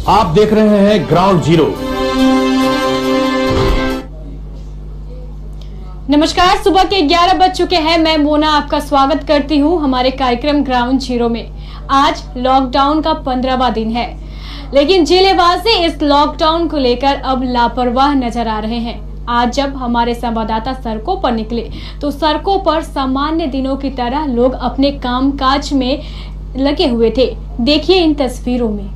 आप देख रहे हैं ग्राउंड जीरो। नमस्कार, सुबह के 11 बज चुके हैं। मैं मोना आपका स्वागत करती हूं हमारे कार्यक्रम ग्राउंड जीरो में। आज लॉकडाउन का 15वां दिन है, लेकिन जिलेवासी इस लॉकडाउन को लेकर अब लापरवाह नजर आ रहे हैं। आज जब हमारे संवाददाता सड़कों पर निकले तो सड़कों पर सामान्य दिनों की तरह लोग अपने कामकाज में लगे हुए थे। देखिए इन तस्वीरों में।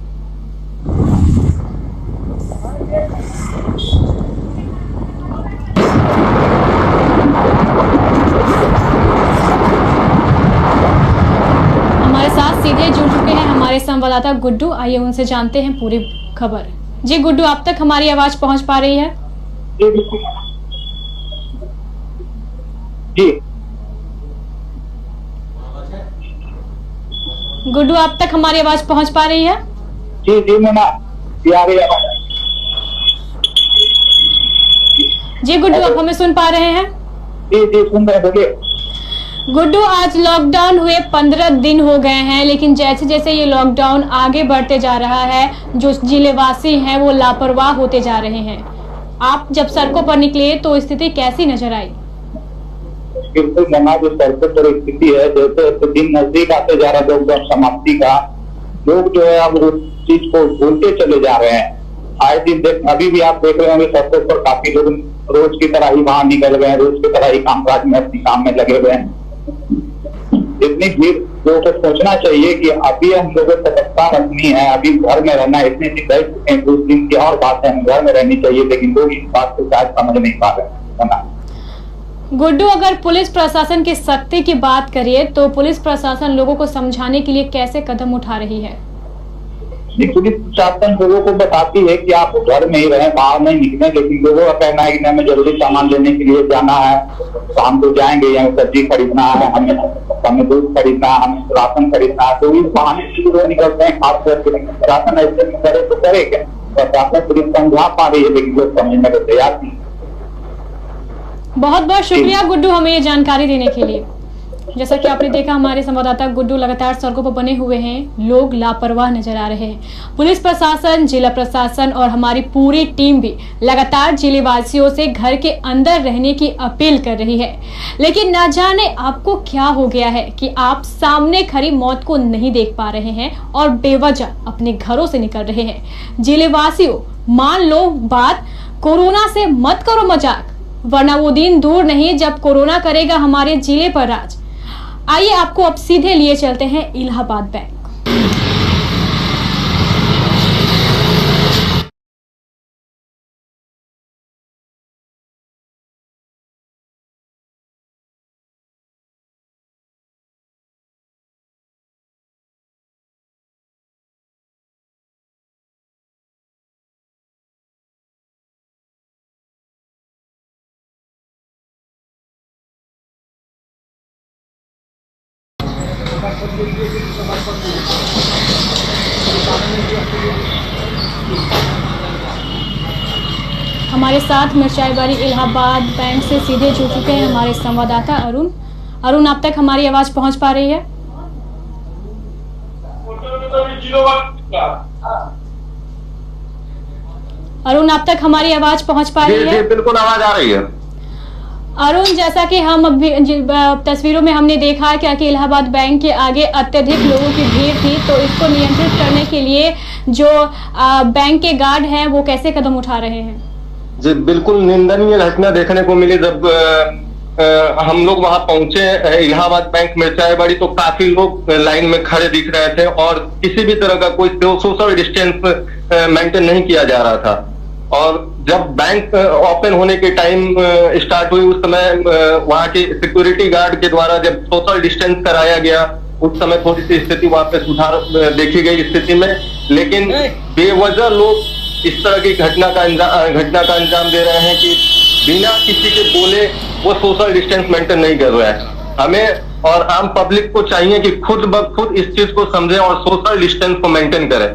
हमारे साथ सीधे जुड़ चुके हैं हमारे संवाददाता गुड्डू। आइए उनसे जानते हैं पूरी खबर। जी गुड्डू, आप तक हमारी आवाज पहुंच पा रही है? जी गुड्डू, आप तक हमारी आवाज पहुंच पा रही है? जी जी मोना, आ रही है। जी गुड्डू, आप हमें सुन पा रहे हैं? जी जी सुन रहे, बोलिए। गुड्डू, आज लॉकडाउन हुए 15 दिन हो गए हैं, लेकिन जैसे जैसे ये लॉकडाउन आगे बढ़ते जा रहा है, जो जिलेवासी हैं वो लापरवाह होते जा रहे हैं। आप जब सड़कों पर निकले तो स्थिति कैसी नजर आई? बिल्कुल मोना, जो सड़कों पर स्थिति है, जैसे दिन नजदीक आते जा रहा है लॉकडाउन समाप्ति का, लोग जो है अब उस चीज को भूलते चले जा रहे हैं। आए दिन अभी भी आप देख रहे होंगे सड़कों पर काफी लोग रोज की तरह ही बाहर निकल गए हैं, रोज की तरह ही कामकाज में अपने काम में लगे हुए हैं। इतनी भीड़, लोगों को सोचना चाहिए कि अभी हम लोगों को सतर्कता रखनी है, अभी घर में रहना है। इतने दिन 2 दिन की और बात है, घर में रहनी चाहिए, लेकिन लोग इस बात को शायद समझ नहीं पा रहे। गुड्डू, अगर पुलिस प्रशासन की सख्ती की बात करिए तो पुलिस प्रशासन लोगों को समझाने के लिए कैसे कदम उठा रही है? पुलिस प्रशासन लोगों को बताती है कि आप घर में ही रहें, बाहर नहीं निकलें, लेकिन लोगों का कहना है कि हमें जरूरी सामान लेने के लिए जाना है तो हम तो जाएंगे, या सब्जी खरीदना है, हमें दूध खरीदना है, हमें राशन खरीदना है, तो इस बहाने से लोग निकलते हैं। खास करके प्रशासन ऐसे में करे तो करे क्या? प्रशासन पुलिस समझा पा रही है, लेकिन लोग समझने को तैयार नहीं। बहुत बहुत शुक्रिया गुड्डू हमें ये जानकारी देने के लिए। जैसा कि आपने देखा, हमारे संवाददाता गुड्डू लगातार सड़कों पर बने हुए हैं। लोग लापरवाह नजर आ रहे हैं। पुलिस प्रशासन, जिला प्रशासन और हमारी पूरी टीम भी लगातार जिलेवासियों से घर के अंदर रहने की अपील कर रही है। लेकिन न जाने आपको क्या हो गया है कि आप सामने खड़ी मौत को नहीं देख पा रहे हैं और बेवजह अपने घरों से निकल रहे हैं। जिलेवासियों, मान लो बात, कोरोना से मत करो मजाक, वरना वो दिन दूर नहीं जब कोरोना करेगा हमारे जिले पर राज। आइए आपको अब सीधे लिए चलते हैं इलाहाबाद बैंक। हमारे साथ मिर्चाईबाड़ी इलाहाबाद बैंक से सीधे जुड़ चुके हैं हमारे संवाददाता अरुण। अरुण, आप तक हमारी आवाज पहुंच पा रही है? अरुण, आप तक हमारी आवाज पहुंच पा रही है? बिल्कुल आवाज आ रही है। अरुण, जैसा कि हम अभी तस्वीरों में हमने देखा कि इलाहाबाद बैंक के आगे अत्यधिक लोगों की भीड़ थी, तो इसको नियंत्रित करने के लिए जो बैंक के गार्ड हैं वो कैसे कदम उठा रहे हैं? जी बिल्कुल निंदनीय घटना देखने को मिली। जब हम लोग वहां पहुंचे इलाहाबाद बैंक मिर्चाईबाड़ी, तो काफी लोग लाइन में खड़े दिख रहे थे और किसी भी तरह का कोई सोशल डिस्टेंस मेंटेन नहीं किया जा रहा था। और जब बैंक ओपन होने के टाइम स्टार्ट हुई, उस समय वहां के सिक्योरिटी गार्ड के द्वारा जब सोशल डिस्टेंस कराया गया, उस समय थोड़ी सी स्थिति वहां पे सुधार देखी गई स्थिति में। लेकिन बेवजह लोग इस तरह की घटना का अंजाम दे रहे हैं कि बिना किसी के बोले वो सोशल डिस्टेंस मेंटेन नहीं कर रहा है। हमें और आम पब्लिक को चाहिए कि खुद ब खुद इस चीज को समझे और सोशल डिस्टेंस को मेंटेन करें।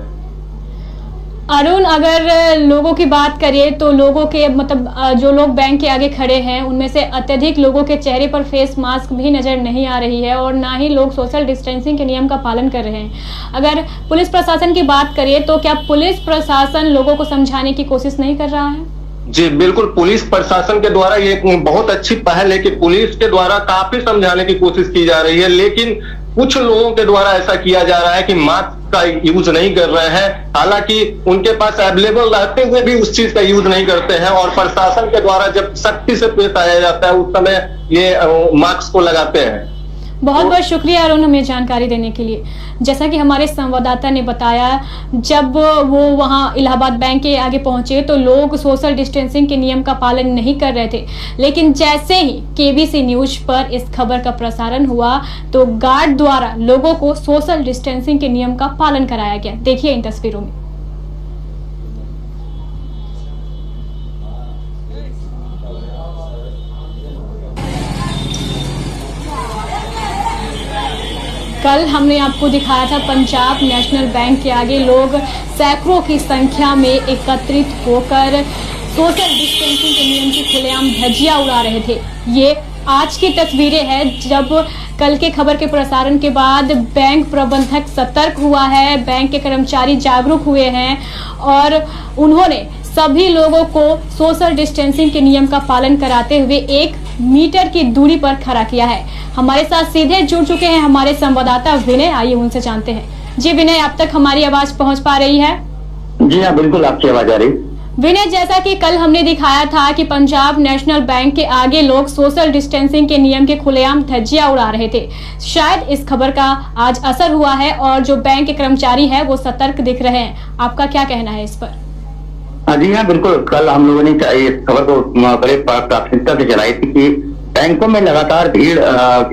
अरुण, अगर लोगों की बात करिए तो लोगों के मतलब जो लोग बैंक के आगे खड़े हैं उनमें से अत्यधिक लोगों के चेहरे पर फेस मास्क भी नजर नहीं आ रही है और ना ही लोग सोशल डिस्टेंसिंग के नियम का पालन कर रहे हैं। अगर पुलिस प्रशासन की बात करिए तो क्या पुलिस प्रशासन लोगों को समझाने की कोशिश नहीं कर रहा है? जी बिल्कुल, पुलिस प्रशासन के द्वारा ये एक बहुत अच्छी पहल है कि पुलिस के द्वारा काफी समझाने की कोशिश की जा रही है, लेकिन कुछ लोगों के द्वारा ऐसा किया जा रहा है कि मास्क का यूज नहीं कर रहे हैं, हालांकि उनके पास अवेलेबल रहते हुए भी उस चीज का यूज नहीं करते हैं और प्रशासन के द्वारा जब सख्ती से पेश आया जाता है उस समय ये मास्क को लगाते हैं। बहुत बहुत शुक्रिया अरुण हमें जानकारी देने के लिए। जैसा कि हमारे संवाददाता ने बताया, जब वो वहां इलाहाबाद बैंक के आगे पहुंचे तो लोग सोशल डिस्टेंसिंग के नियम का पालन नहीं कर रहे थे, लेकिन जैसे ही केबीसी न्यूज पर इस खबर का प्रसारण हुआ तो गार्ड द्वारा लोगों को सोशल डिस्टेंसिंग के नियम का पालन कराया गया। देखिए इन तस्वीरों में। कल हमने आपको दिखाया था पंजाब नेशनल बैंक के आगे लोग सैकड़ों की संख्या में एकत्रित होकर सोशल डिस्टेंसिंग के नियम की खुलेआम धज्जियां उड़ा रहे थे। ये आज की तस्वीरें हैं जब कल के खबर के प्रसारण के बाद बैंक प्रबंधक सतर्क हुआ है, बैंक के कर्मचारी जागरूक हुए हैं और उन्होंने सभी लोगों को सोशल डिस्टेंसिंग के नियम का पालन कराते हुए 1 मीटर की दूरी पर खड़ा किया है। हमारे साथ सीधे जुड़ चुके हैं हमारे संवाददाता विनय, आइए उनसे जानते हैं। जी विनय, अब तक हमारी आवाज पहुंच पा रही है? जी हाँ, बिल्कुल आपकी आवाज आ रही। विनय, जैसा कि कल हमने दिखाया था कि पंजाब नेशनल बैंक के आगे लोग सोशल डिस्टेंसिंग के नियम के खुलेआम धज्जियां उड़ा रहे थे, शायद इस खबर का आज असर हुआ है और जो बैंक के कर्मचारी है वो सतर्क दिख रहे हैं। आपका क्या कहना है इस पर? जी हाँ, बिल्कुल। कल हम लोगों ने इस खबर को बड़े प्राथमिकता से चलाई थी कि बैंकों में लगातार भीड़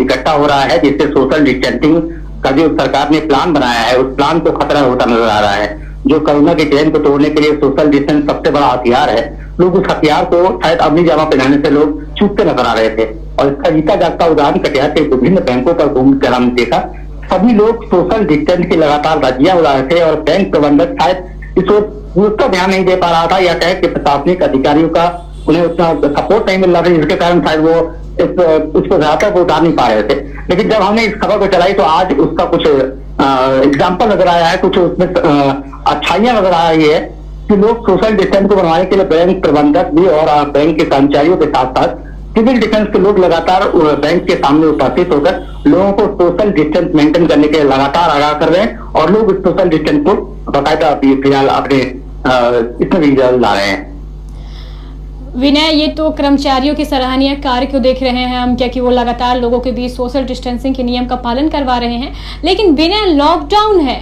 इकट्ठा हो रहा है, जिससे सोशल डिस्टेंसिंग का जो सरकार ने प्लान बनाया है उस प्लान को खतरा होता नजर आ रहा है। जो कोरोना की चेन को तोड़ने के लिए सोशल डिस्टेंस सबसे बड़ा हथियार है, लोग उस हथियार को शायद अपनी जमा पहनाने से लोग चूकते नजर आ रहे थे और इसका जीता जागता उदाहरण कटिहार के विभिन्न बैंकों पर घूमकर हमने देखा। सभी लोग सोशल डिस्टेंस की लगातार धज्जियां उड़ा रहे थे और बैंक प्रबंधक शायद इस उसका ध्यान नहीं दे पा रहा था या कहे कि प्रशासनिक अधिकारियों का उन्हें उतना सपोर्ट नहीं मिल रहा था, जिसके कारण शायद वो उसको ज्यादा को उतार नहीं पा रहे थे। लेकिन जब हमने इस खबर को चलाई तो आज उसका कुछ एग्जाम्पल नजर आया है, कुछ उसमें अच्छाइयां नजर आ रही है कि लोग सोशल डिस्टेंस को बनवाने के लिए बैंक प्रबंधक भी और बैंक के कर्मचारियों के साथ साथ सिविल डिफेंस के लोग लगातार बैंक के सामने उपस्थित होकर लोगों को सोशल डिस्टेंस मेंटेन करने के लिए लगातार आगाह कर रहे हैं और लोग इस सोशल डिस्टेंस को बाकायदा फिलहाल अपने इसमें भी ला रहे हैं। विनय, ये तो कर्मचारियों की सराहनीय कार्य को देख रहे हैं हम, क्या कि वो लगातार लोगों के बीच सोशल डिस्टेंसिंग के नियम का पालन करवा रहे हैं, लेकिन विनय लॉकडाउन है।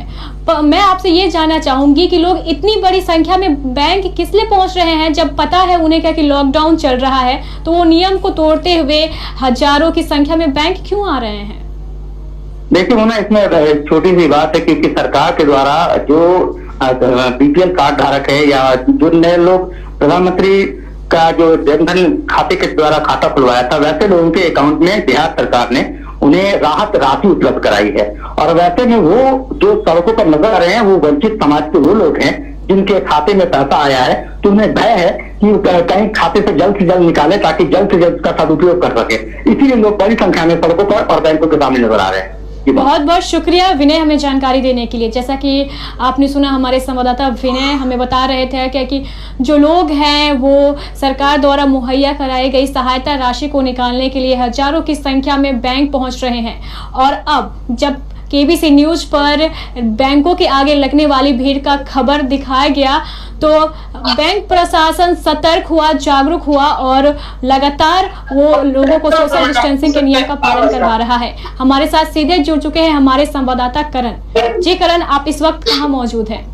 मैं आपसे ये जानना चाहूंगी कि लोग इतनी बड़ी संख्या में बैंक किस लिए पहुंच रहे हैं जब पता है उन्हें क्या कि लॉकडाउन चल रहा है, तो वो नियम को तोड़ते हुए हजारों की संख्या में बैंक क्यों आ रहे हैं? देखिए होना इसमें छोटी सी बात है क्योंकि सरकार के द्वारा जो बीपीएल कार्ड धारक है या जो नए लोग प्रधानमंत्री का जो जनधन खाते के द्वारा खाता खुलवाया था, वैसे लोगों के अकाउंट में बिहार सरकार ने उन्हें राहत राशि उपलब्ध कराई है और वैसे में वो जो सड़कों पर नजर आ रहे हैं वो वंचित समाज के वो लोग हैं जिनके खाते में पैसा आया है, तो उन्हें भय है कि कहीं खाते से जल्द निकाले ताकि जल्द से जल्द उसका सदुपयोग कर सके। इसीलिए लोग बड़ी संख्या में सड़कों पर और बैंकों के सामने नजर आ रहे हैं। बहुत बहुत शुक्रिया विनय हमें जानकारी देने के लिए। जैसा कि आपने सुना, हमारे संवाददाता विनय हमें बता रहे थे कि जो लोग हैं वो सरकार द्वारा मुहैया कराई गई सहायता राशि को निकालने के लिए हजारों की संख्या में बैंक पहुंच रहे हैं और अब जब केबीसी न्यूज पर बैंकों के आगे लगने वाली भीड़ का खबर दिखाया गया तो बैंक प्रशासन सतर्क हुआ, जागरूक हुआ और लगातार वो लोगों को सोशल डिस्टेंसिंग के नियम का पालन करवा रहा है। हमारे साथ सीधे जुड़ चुके हैं हमारे संवाददाता करण। जी करण, आप इस वक्त कहाँ मौजूद हैं?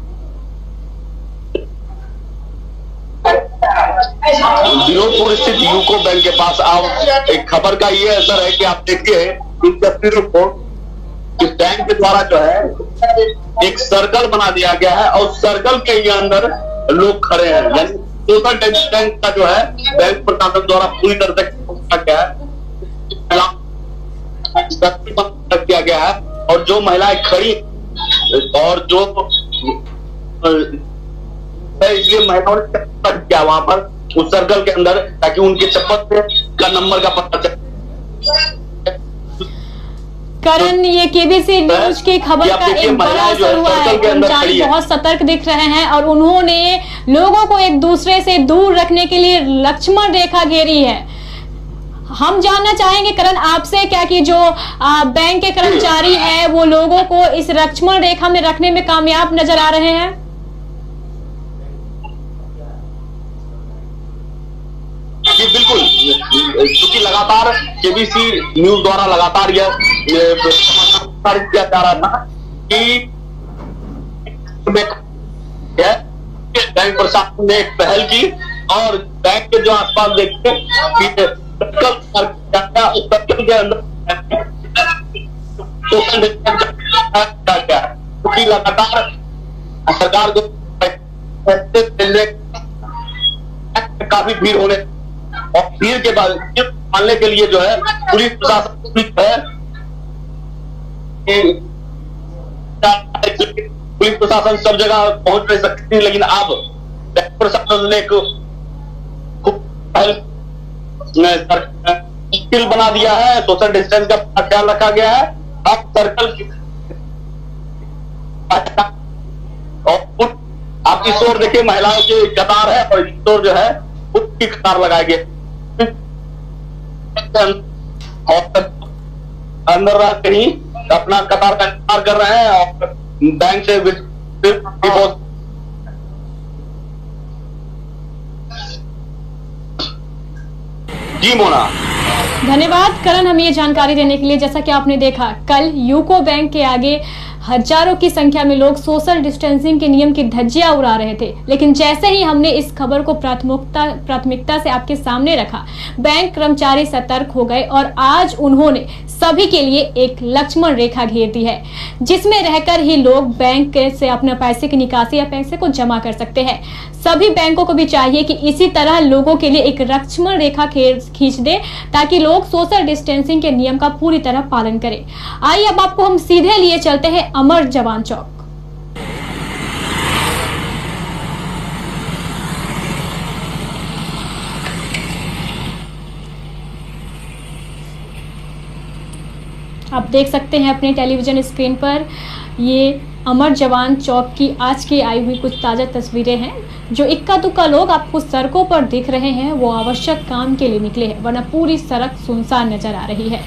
विरोधपुर स्थित यूको बैंक के पास आप एक खबर का ये असर है कि आप देखिए इन तस्वीरों को इस बैंक के द्वारा जो है एक सर्कल बना दिया गया है और सर्कल के ही अंदर लोग खड़े हैं, यानी सोशल डिस्टेंस का जो है बैंक प्रशासन द्वारा पूरी तरह से किया गया है और जो महिलाएं खड़ी और जो इसलिए महिलाओं ने चक्कर किया वहां पर उस सर्कल के अंदर, ताकि उनके चप्पल का नंबर का पता चले। करण, ये केबीसी न्यूज की खबर का एक बड़ा असर हुआ है। कर्मचारी बहुत सतर्क दिख रहे हैं और उन्होंने लोगों को एक दूसरे से दूर रखने के लिए लक्ष्मण रेखा घेरी है। हम जानना चाहेंगे करण आपसे क्या कि जो बैंक के कर्मचारी हैं वो लोगों को इस लक्ष्मण रेखा में रखने में कामयाब नजर आ रहे हैं? जी बिल्कुल, क्योंकि लगातार केबीसी न्यूज द्वारा लगातार यह किया जा रहा था कि बैंक प्रशासन ने एक पहल की और बैंक के जो आसपास देखते सर्कल के अंदर क्योंकि लगातार सरकार को काफी भीड़ होने और भीड़ के बाद मानने के लिए जो है पुलिस प्रशासन है, पुलिस प्रशासन सब जगह पहुंच नहीं सकती थी, लेकिन अब प्रशासन ने एक स्किल बना दिया है। सोशल डिस्टेंस का ख्याल रखा गया है। अब सर्कल और आप इस ओर देखिए महिलाओं की कतार है और इस ओर जो है उसकी कतार लगाई गई और अंदर रह के ही अपना कतार का इंतजार कर रहे हैं और बैंक से जी मोना। धन्यवाद करण हमें ये जानकारी देने के लिए। जैसा कि आपने देखा कल यूको बैंक के आगे हजारों की संख्या में लोग सोशल डिस्टेंसिंग के नियम की धज्जियां उड़ा रहे थे, लेकिन जैसे ही हमने इस खबर को प्राथमिकता से आपके सामने रखा, बैंक कर्मचारी सतर्क हो गए और आज उन्होंने सभी के लिए एक लक्ष्मण रेखा घेर दी है, जिसमें रहकर ही लोग बैंक से अपने पैसे की निकासी या पैसे को जमा कर सकते हैं। सभी बैंकों को भी चाहिए कि इसी तरह लोगों के लिए एक लक्ष्मण रेखा खींच दे ताकि लोग सोशल डिस्टेंसिंग के नियम का पूरी तरह पालन करें। आइए अब आपको हम सीधे लिए चलते हैं अमर जवान चौक। आप देख सकते हैं अपने टेलीविजन स्क्रीन पर ये अमर जवान चौक की आज की आई हुई कुछ ताज़ा तस्वीरें हैं। जो इक्का दुक्का लोग आपको सड़कों पर दिख रहे हैं वो आवश्यक काम के लिए निकले हैं, वरना पूरी सड़क सुनसान नजर आ रही है।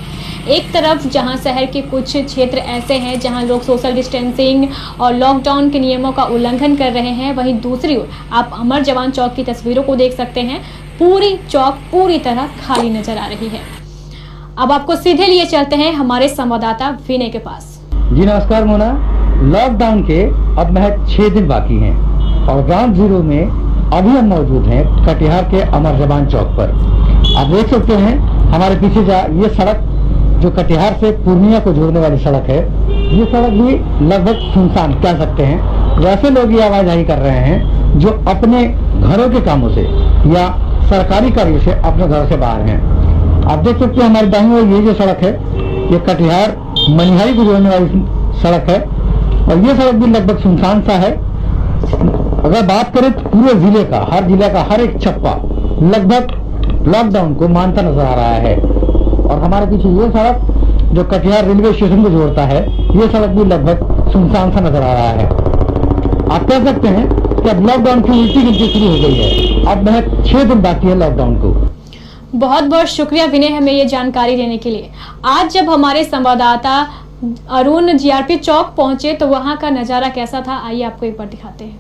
एक तरफ जहां शहर के कुछ क्षेत्र ऐसे हैं जहां लोग सोशल डिस्टेंसिंग और लॉकडाउन के नियमों का उल्लंघन कर रहे हैं, वहीं दूसरी ओर आप अमर जवान चौक की तस्वीरों को देख सकते हैं। पूरी चौक पूरी तरह खाली नजर आ रही है। अब आपको सीधे लिए चलते हैं हमारे संवाददाता विनय के पास। जी नमस्कार मोना। लॉकडाउन के अब महज 6 दिन बाकी हैं और ग्राउंड जीरो में अभी हम मौजूद हैं कटिहार के अमर जवान चौक पर। आप देख सकते हैं हमारे पीछे ये सड़क जो कटिहार से पूर्णिया को जोड़ने वाली सड़क है, ये सड़क भी लगभग सुनसान कह सकते हैं। वैसे लोग ये आवाजाही कर रहे हैं जो अपने घरों के कामों से या सरकारी कार्यों से अपने घर से बाहर हैं। आप देख सकते हैं हमारे दाहिनी ओर ये जो सड़क है ये कटिहार मनिहारी को जोड़ने वाली सड़क है और ये सड़क भी लगभग सुनसान सा है। अगर बात करें तो पूरे जिले का हर एक चप्पा लगभग लॉकडाउन को मानता नजर आ रहा है। और हमारे पीछे ये सड़क जो कटिहार रेलवे स्टेशन को जोड़ता है, ये सड़क भी लगभग सुनसान सा नजर आ रहा है। आप कह सकते हैं कि अब लॉकडाउन की उल्टी गिनती शुरू हो गई है। अब महज 6 दिन बाकी है लॉकडाउन को। बहुत बहुत शुक्रिया विनय हमें ये जानकारी देने के लिए। आज जब हमारे संवाददाता अरुण जीआरपी चौक पहुंचे तो वहां का नजारा कैसा था, आइए आपको एक बार दिखाते हैं।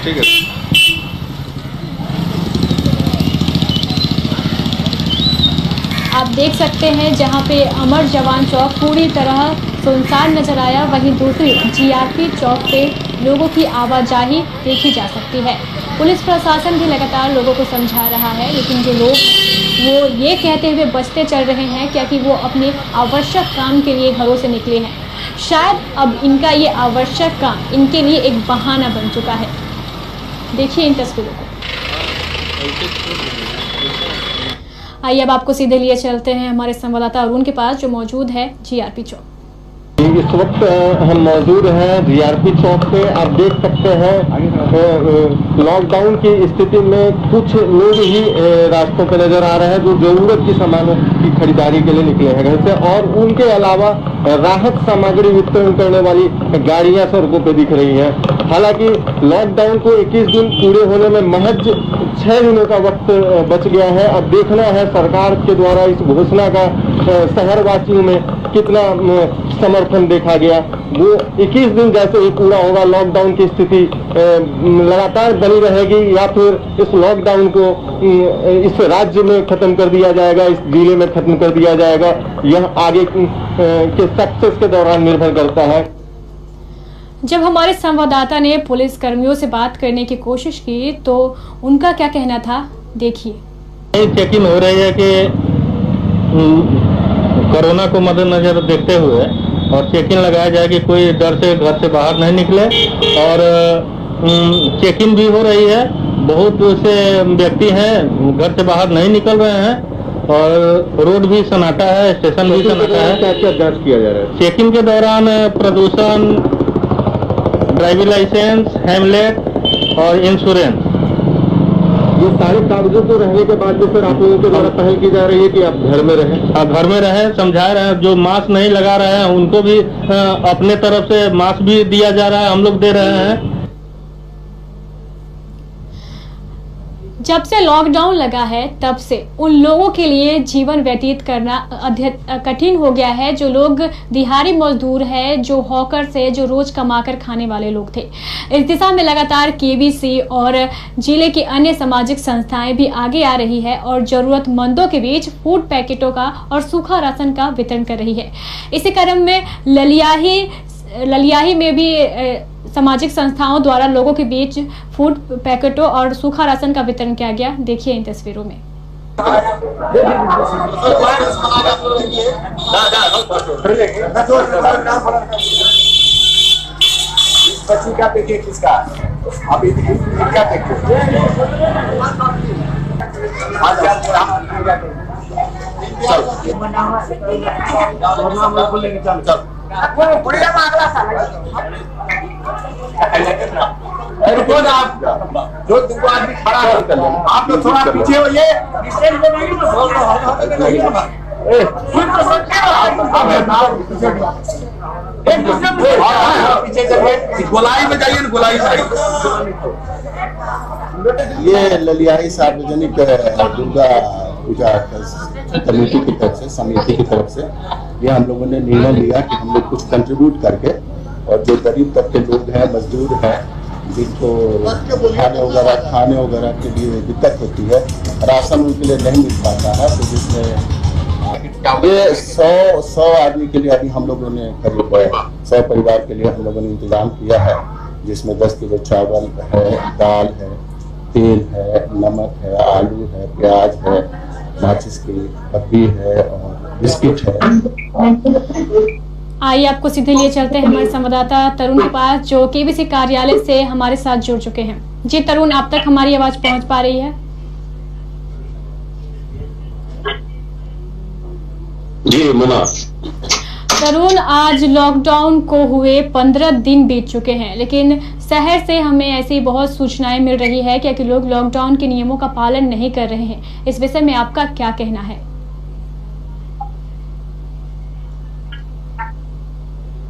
ठीक है। आप देख सकते हैं जहां पे अमर जवान चौक पूरी तरह सुनसान नजर आया, वहीं दूसरी जीआरपी चौक पे लोगों की आवाजाही देखी जा सकती है। पुलिस प्रशासन भी लगातार लोगों को समझा रहा है, लेकिन जो लोग वो ये कहते हुए बचते चल रहे हैं क्योंकि वो अपने आवश्यक काम के लिए घरों से निकले हैं। शायद अब इनका ये आवश्यक काम इनके लिए एक बहाना बन चुका है। देखिए इन तस्वीरों को। आइए अब आपको सीधे लिए चलते हैं हमारे संवाददाता अरुण के पास जो मौजूद है जीआरपी चौक। इस वक्त हम मौजूद हैं जीआरपी चौक पे। आप देख सकते हैं लॉकडाउन की स्थिति में कुछ लोग ही रास्तों पे नजर आ रहे हैं जो जरूरत की सामानों की खरीदारी के लिए निकले हैं घर से, और उनके अलावा राहत सामग्री वितरण करने वाली गाड़ियां सड़कों पे दिख रही हैं। हालांकि लॉकडाउन को 21 दिन पूरे होने में महज 6 दिनों का वक्त बच गया है। अब देखना है सरकार के द्वारा इस घोषणा का शहरवासियों में कितना समर्थन देखा गया। वो 21 दिन जैसे ही पूरा होगा, लॉकडाउन की स्थिति लगातार बनी रहेगी या फिर इस लॉकडाउन को इस राज्य में खत्म कर दिया जाएगा, इस जिले में खत्म कर दिया जाएगा, यह आगे के सक्सेस के दौरान निर्भर करता है। जब हमारे संवाददाता ने पुलिस कर्मियों से बात करने की कोशिश की तो उनका क्या कहना था, देखिए। चेकिंग हो रही है कि कोरोना को मद्देनजर देखते हुए और चेकिंग लगाया जाए कि कोई डर से घर से बाहर नहीं निकले, और चेकिंग भी हो रही है। बहुत से व्यक्ति हैं घर से बाहर नहीं निकल रहे हैं, और रोड भी सन्नाटा है, स्टेशन भी सन्नाटा है। क्या जांच किया जा रहा है? चेकिंग के दौरान प्रदूषण, ड्राइविंग लाइसेंस, हेमलेट और इंश्योरेंस, ये सारे कागजों को रहने के बाद भी फिर आप लोगों के द्वारा पहल की जा रही है कि आप घर में रहें। आप घर में रहें, समझा रहे हैं। जो मास्क नहीं लगा रहे हैं उनको भी अपने तरफ से मास्क भी दिया जा रहा है, हम लोग दे रहे हैं। जब से लॉकडाउन लगा है तब से उन लोगों के लिए जीवन व्यतीत करना कठिन हो गया है, जो लोग दिहाड़ी मजदूर है, जो हॉकर से, जो रोज कमाकर खाने वाले लोग थे। इस दिशा में लगातार केबीसी और जिले की अन्य सामाजिक संस्थाएं भी आगे आ रही है और जरूरतमंदों के बीच फूड पैकेटों का और सूखा राशन का वितरण कर रही है। इसी क्रम में ललियाही में भी सामाजिक संस्थाओं द्वारा लोगों के बीच फूड पैकेटों और सूखा राशन का वितरण किया गया। देखिए इन तस्वीरों में। बच्ची का पैकेट किसका? अभी क्या पैकेट? जो तुमको आदमी खड़ा है, आप लोग थोड़ा पीछे होइए। गोलाई में जाइए, गोलाई साइड। ये ललियाही सार्वजनिक दुर्गा पूजा कमेटी की तरफ से, समिति की तरफ से ये हम लोगों ने निर्णय लिया कि हम लोग कुछ कंट्रीब्यूट करके, और जो गरीब तबके लोग हैं, मजदूर हैं, जिनको खाने वगैरह के लिए दिक्कत होती है, राशन उनके लिए नहीं मिल पाता है, तो जिसमें ये 100 आदमी के लिए अभी हम लोगों ने करीब 100 परिवार के लिए हम लोगों ने इंतजाम किया है, जिसमें 10 किलो चावल है, दाल है, तेल है, नमक है, आलू है, प्याज है, माचिस की डब्बी है और बिस्किट है। आइए आपको सीधे लिए चलते हैं हमारे संवाददाता तरुण के पास, जो केबीसी कार्यालय से हमारे साथ जुड़ चुके हैं। जी तरुण, आप तक हमारी आवाज पहुंच पा रही है? जी मुना। तरुण, आज लॉकडाउन को हुए 15 दिन बीत चुके हैं, लेकिन शहर से हमें ऐसी बहुत सूचनाएं मिल रही है कि लोग लॉकडाउन के नियमों का पालन नहीं कर रहे हैं। इस विषय में आपका क्या कहना है?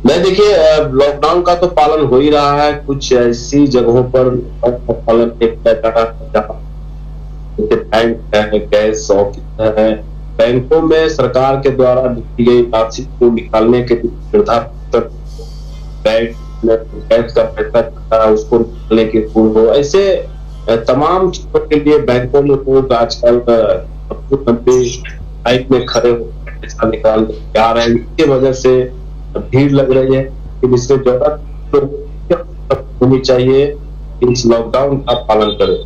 मैं देखिए, लॉकडाउन का तो पालन हो ही रहा है। कुछ ऐसी जगहों पर पालन बैंक है, गैस ऑफिस है, बैंकों में सरकार के द्वारा दी गई राशि को निकालने के निर्धारित बैंक में गैस का पैसा उसको निकालने की पूर्व हो, ऐसे तमाम चीजों के लिए बैंकों में लोग आजकल लाइन में खड़े होकर पैसा निकाल आ रहे हैं। इसकी वजह से भीड़ लग रही है, कि इससे जरूरत होनी चाहिए कि इस लॉकडाउन का पालन करें।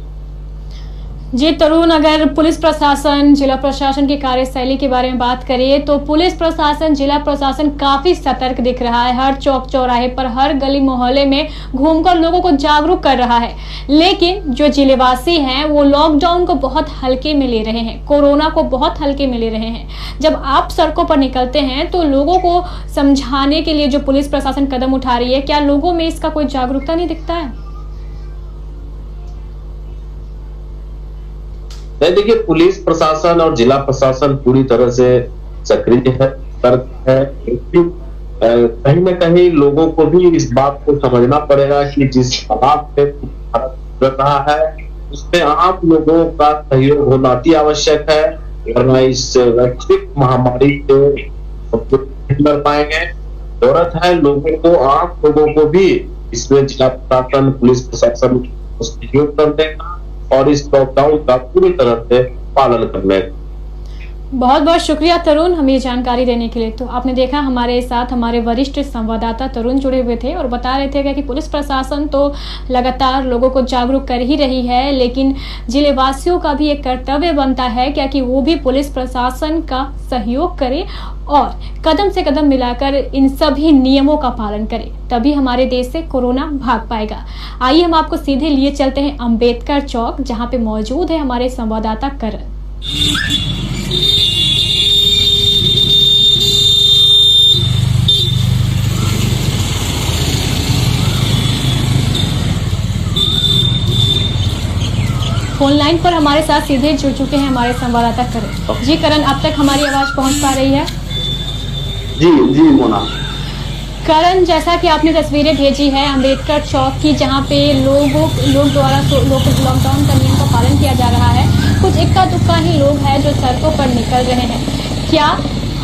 जी तरुण, अगर पुलिस प्रशासन जिला प्रशासन की कार्यशैली के बारे में बात करें तो पुलिस प्रशासन जिला प्रशासन काफी सतर्क दिख रहा है। हर चौक चौराहे पर, हर गली मोहल्ले में घूमकर लोगों को जागरूक कर रहा है। लेकिन जो जिलेवासी हैं वो लॉकडाउन को बहुत हल्के में ले रहे हैं, कोरोना को बहुत हल्के में ले रहे हैं। जब आप सड़कों पर निकलते हैं तो लोगों को समझाने के लिए जो पुलिस प्रशासन कदम उठा रही है, क्या लोगों में इसका कोई जागरूकता नहीं दिखता है? देखिए, पुलिस प्रशासन और जिला प्रशासन पूरी तरह से सक्रिय है, सतर्क है। कहीं न कहीं लोगों को भी इस बात को समझना पड़ेगा कि जिस हालात में भारत गुजर रहा है उसमें आम लोगों का सहयोग होना अति आवश्यक है, वरना इस वैश्विक महामारी से कर पाएंगे। जरूरत है लोगों को, आम लोगों को भी इसमें जिला प्रशासन, पुलिस प्रशासन को सहयोग करने का और इस लॉकडाउन का पूरी तरह से पालन करने। बहुत बहुत शुक्रिया तरुण, हमें जानकारी देने के लिए। तो आपने देखा हमारे साथ हमारे वरिष्ठ संवाददाता तरुण जुड़े हुए थे और बता रहे थे कि पुलिस प्रशासन तो लगातार लोगों को जागरूक कर ही रही है, लेकिन जिलेवासियों का भी एक कर्तव्य बनता है क्या कि वो भी पुलिस प्रशासन का सहयोग करे और कदम से कदम मिलाकर इन सभी नियमों का पालन करे, तभी हमारे देश से कोरोना भाग पाएगा। आइए हम आपको सीधे लिए चलते हैं अंबेडकर चौक, जहां पे मौजूद है हमारे संवाददाता करण। फोन लाइन पर हमारे साथ सीधे जुड़ चुके हैं हमारे संवाददाता करण। जी करण, अब तक हमारी आवाज पहुंच पा रही है? जी जी मोना। करण, जैसा कि आपने तस्वीरें भेजी है अंबेडकर चौक की, जहां पे लोग द्वारा लॉकडाउन का नियम का पालन किया जा रहा है, कुछ इक्का दुक्का ही लोग हैं जो सड़कों पर निकल रहे हैं। क्या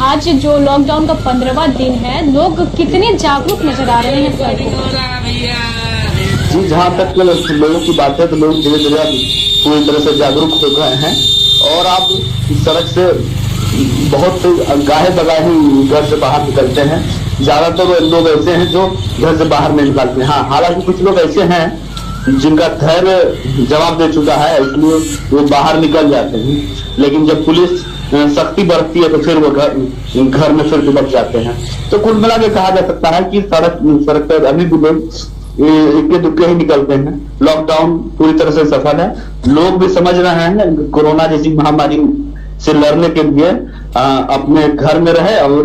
आज जो लॉकडाउन का 15वां दिन है, लोग कितने जागरूक नजर आ रहे हैं सड़कों पर? जी, जहाँ तक लोगों की बात है तो लोग धीरे धीरे पूरी तरह से जागरूक हो गए हैं और आप इस सड़क से बहुत गाहे बगाहे घर से बाहर निकलते हैं। ज्यादातर लोग ऐसे हैं जो घर से बाहर नहीं निकलते हैं। हाँ, हालांकि कुछ लोग ऐसे हैं जिनका धैर्य जवाब दे चुका है, इसलिए वो बाहर निकल जाते हैं। लेकिन जब पुलिस सख्ती बरतती है तो फिर वो घर में फिर दुबक जाते हैं। तो कुल मिला के कहा जा सकता है कि सड़क पर अभी भी लोग इक्के दुक्के ही निकलते हैं। लॉकडाउन पूरी तरह से सफल है, लोग भी समझ रहे हैं कोरोना जैसी महामारी से लड़ने के लिए अपने घर में रहे और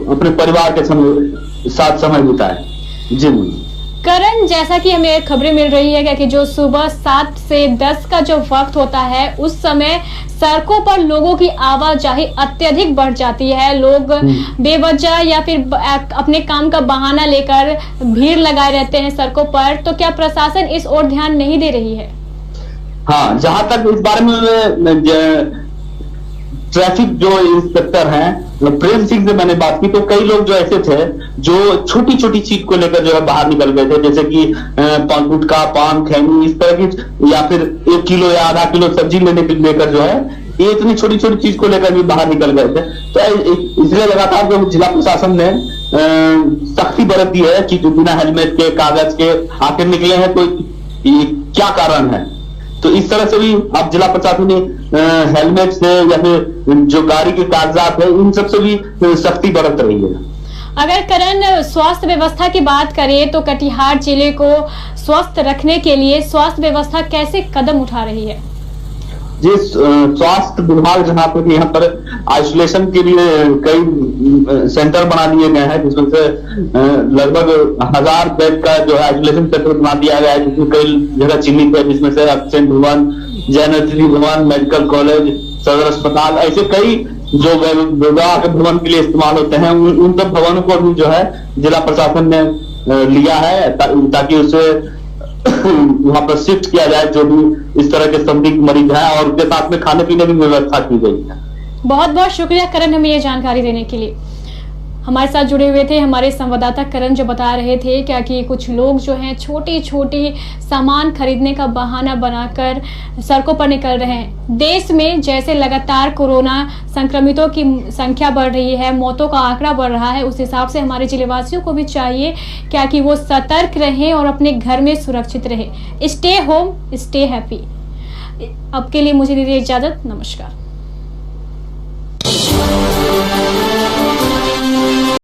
अपने परिवार के साथ समय बिताए। जी करण, जैसा कि हमें खबरें मिल रही है कि जो सुबह 7 से 10 का जो वक्त होता है उस समय सड़कों पर लोगों की आवाजाही अत्यधिक बढ़ जाती है। लोग बेवजह या फिर अपने काम का बहाना लेकर भीड़ लगाए रहते हैं सड़कों पर। तो क्या प्रशासन इस ओर ध्यान नहीं दे रही है? हाँ, जहां तक इस बारे में ट्रैफिक जो इंस्पेक्टर हैं प्रेम सिंह से मैंने बात की तो कई लोग जो ऐसे थे जो छोटी छोटी चीज को लेकर जो है बाहर निकल गए थे, जैसे कि गुटखा, पान, खैनी, इस तरह की, या फिर 1 किलो या आधा किलो सब्जी लेकर जो है ये इतनी छोटी छोटी चीज को लेकर भी बाहर निकल गए थे। तो इसलिए लगातार जो जिला प्रशासन ने सख्ती बरत दी है कि जो बिना हेलमेट के, कागज के आकर निकले हैं तो क्या कारण है। तो इस तरह से भी अब जिला प्रशासन ने हेलमेट से या फिर जो गाड़ी के कागजात है इन सब से भी सख्ती बरत रही है। अगर करण स्वास्थ्य व्यवस्था की बात करें तो कटिहार जिले को स्वस्थ रखने के लिए स्वास्थ्य व्यवस्था कैसे कदम उठा रही है? जी, स्वास्थ्य विभाग जहाँ पर यहाँ पर आइसोलेशन के लिए कई सेंटर बना दिए गए हैं, जिसमें से लगभग 1000 बेड का जो है आइसोलेशन सेंटर बना दिया गया है, जिसमें कई जगह चिन्हित है, जिसमें से अक्षय भवन, जैनेत्री भवन, मेडिकल कॉलेज, सदर अस्पताल, ऐसे कई जो विवाह के भवन के लिए इस्तेमाल होते हैं उन सब भवनों को भी जो है जिला प्रशासन ने लिया है ताकि उसे वहां पर शिफ्ट किया जाए जो भी इस तरह के संदिग्ध मरीज हैं, और उनके साथ में खाने पीने की व्यवस्था की गई है। बहुत बहुत शुक्रिया करण, हमें ये जानकारी देने के लिए। हमारे साथ जुड़े हुए थे हमारे संवाददाता करण, जो बता रहे थे क्या कि कुछ लोग जो हैं छोटी छोटी सामान खरीदने का बहाना बनाकर सड़कों पर निकल रहे हैं। देश में जैसे लगातार कोरोना संक्रमितों की संख्या बढ़ रही है, मौतों का आंकड़ा बढ़ रहा है, उस हिसाब से हमारे जिलेवासियों को भी चाहिए क्या कि वो सतर्क रहें और अपने घर में सुरक्षित रहें। Stay home, stay happy. अब के लिए मुझे दीजिए इजाजत। नमस्कार।